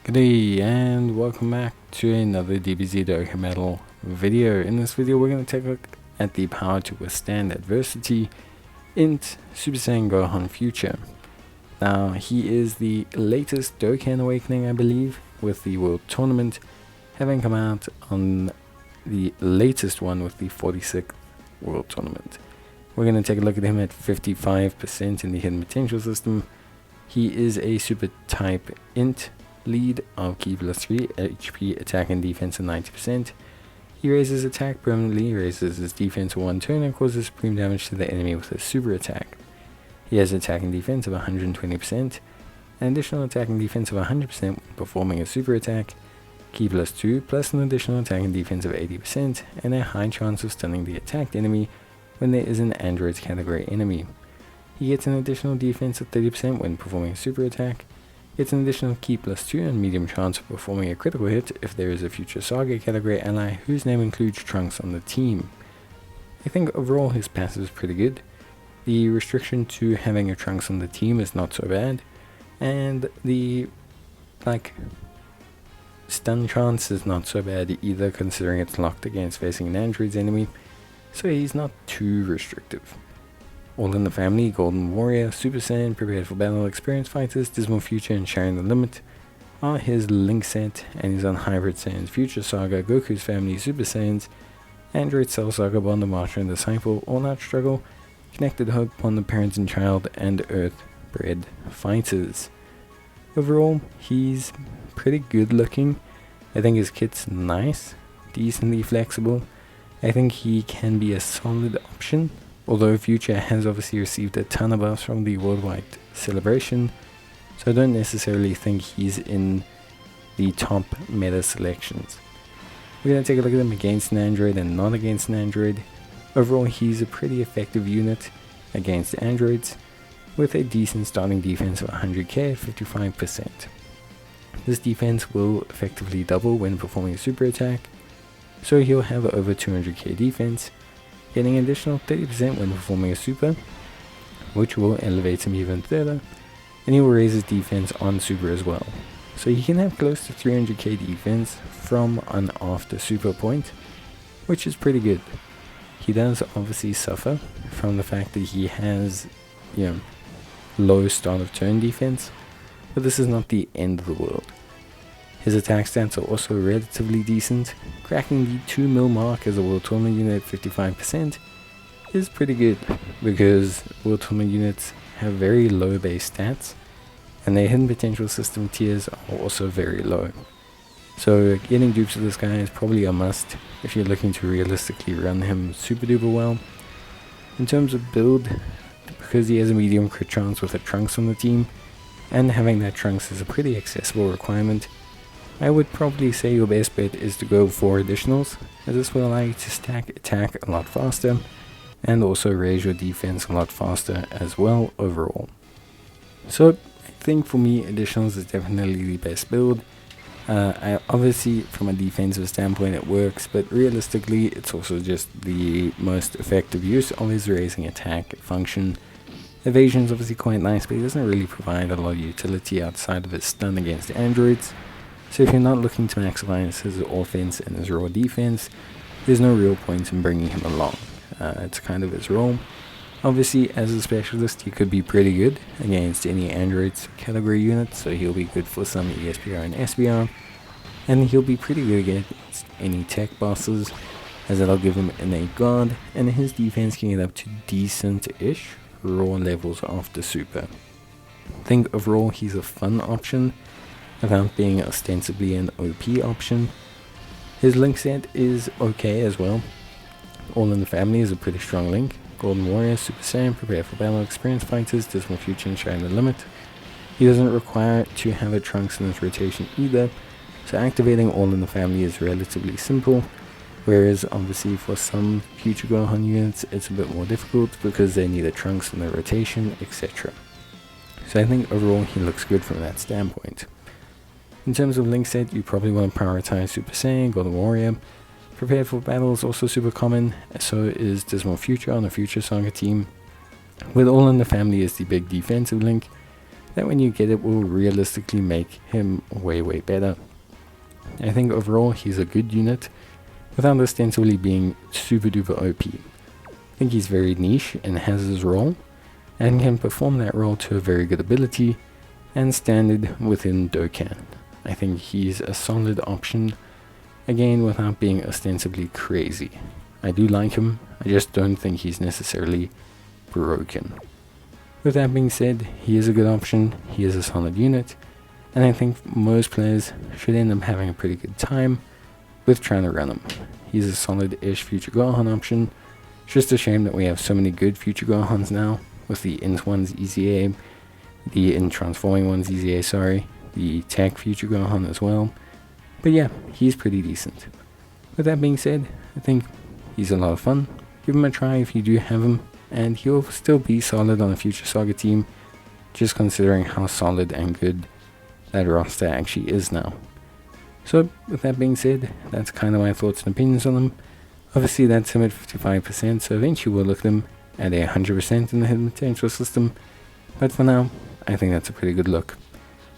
G'day and welcome back to another DBZ Dokkan Metal video. In this video we're going to take a look at the power to withstand adversity INT Super Saiyan Gohan Future. Now he is the latest Dokkan Awakening, I believe, with the World Tournament having come out on the latest one with the 46th World Tournament. We're going to take a look at him at 55% in the hidden potential system. He is a super type INT lead of Ki plus 3 HP, attack and defense at 90%. He raises attack permanently, raises his defense for 1 turn, and causes supreme damage to the enemy with a super attack. He has attack and defense of 120%, an additional attack and defense of 100% when performing a super attack, Ki plus 2 plus an additional attack and defense of 80%, and a high chance of stunning the attacked enemy when there is an android category enemy. He gets an additional defense of 30% when performing a super attack, gets an additional Ki plus 2 and medium chance of performing a critical hit if there is a future Saga category ally whose name includes Trunks on the team. I think overall his passive is pretty good. The restriction to having a Trunks on the team is not so bad, and the stun chance is not so bad either, considering it's locked against facing an android's enemy, so he's not too restrictive. All in the Family, Golden Warrior, Super Saiyan, Prepared for Battle, Experienced Fighters, Dismal Future, and Sharing the Limit are his link set, and he's on Hybrid Saiyans, Future Saga, Goku's Family, Super Saiyans, Android Cell Saga, Bond the Marcher and Disciple, All Out Struggle, Connected Hope, Bond the Parents and Child, and Earth Bred Fighters. Overall, he's pretty good looking. I think his kit's nice, decently flexible. I think he can be a solid option. Although Future has obviously received a ton of buffs from the worldwide celebration, so I don't necessarily think he's in the top meta selections. We're going to take a look at him against an android and not against an android. Overall, he's a pretty effective unit against androids, with a decent starting defense of 100k at 55%. This defense will effectively double when performing a super attack, so he'll have over 200k defense, getting an additional 30% when performing a super, which will elevate him even further, and he will raise his defense on super as well. So he can have close to 300k defense from an after super point, which is pretty good. He does obviously suffer from the fact that he has, low start of turn defense, but this is not the end of the world. His attack stats are also relatively decent. Cracking the 2 mil mark as a World Tournament unit at 55% is pretty good, because World Tournament units have very low base stats, and their hidden potential system tiers are also very low. So getting dupes of this guy is probably a must if you're looking to realistically run him super duper well. In terms of build, because he has a medium crit chance with a Trunks on the team, and having that Trunks is a pretty accessible requirement, I would probably say your best bet is to go for additionals, as this will allow you to stack attack a lot faster, and also raise your defense a lot faster as well overall. So I think for me additionals is definitely the best build. Obviously from a defensive standpoint it works, but realistically it's also just the most effective use of his raising attack function. Evasion is obviously quite nice, but he doesn't really provide a lot of utility outside of his stun against androids. So if you're not looking to maximize his offense and his raw defense, there's no real point in bringing him along. It's kind of his role. Obviously, as a specialist, he could be pretty good against any androids category unit, so he'll be good for some ESPR and SBR. And he'll be pretty good against any tech bosses, as it'll give him innate guard, and his defense can get up to decent-ish raw levels after super. I think overall he's a fun option, without being ostensibly an OP option. His link set is okay as well. All in the Family is a pretty strong link. Golden Warrior, Super Saiyan, Prepared for Battle, Experienced Fighters, Dismal Future, and Sharing the Limit. He doesn't require to have a Trunks in his rotation either, so activating All in the Family is relatively simple, whereas obviously for some future Gohan units it's a bit more difficult because they need a Trunks in their rotation, etc. So I think overall he looks good from that standpoint. In terms of link set, you probably want to prioritize Super Saiyan, Golden Warrior. Prepared for Battle is also super common, so is Dismal Future on the Future Saga team. With All in the Family is the big defensive link. that when you get it will realistically make him way better. I think overall he's a good unit without ostensibly being super duper OP. I think he's very niche and has his role and can perform that role to a very good ability and standard within Dokkan. I think he's a solid option, again without being ostensibly crazy. I do like him, I just don't think he's necessarily broken. With that being said, he is a good option, he is a solid unit, and I think most players should end up having a pretty good time with trying to run him. He's a solid-ish Future Gohan option. It's just a shame that we have so many good Future Gohans now, with the INT one's EZA, the INT Transforming one's EZA, sorry, the Tech Future Gohan as well. But yeah, he's pretty decent. With that being said, I think he's a lot of fun. Give him a try if you do have him, and he'll still be solid on a Future Saga team, just considering how solid and good that roster actually is now. So with that being said, that's kind of my thoughts and opinions on them. Obviously that's him at 55%, so eventually we'll look at them at 100% in the hidden potential system, but for now I think that's a pretty good look.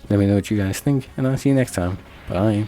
Let me know what you guys think, and I'll see you next time. Bye.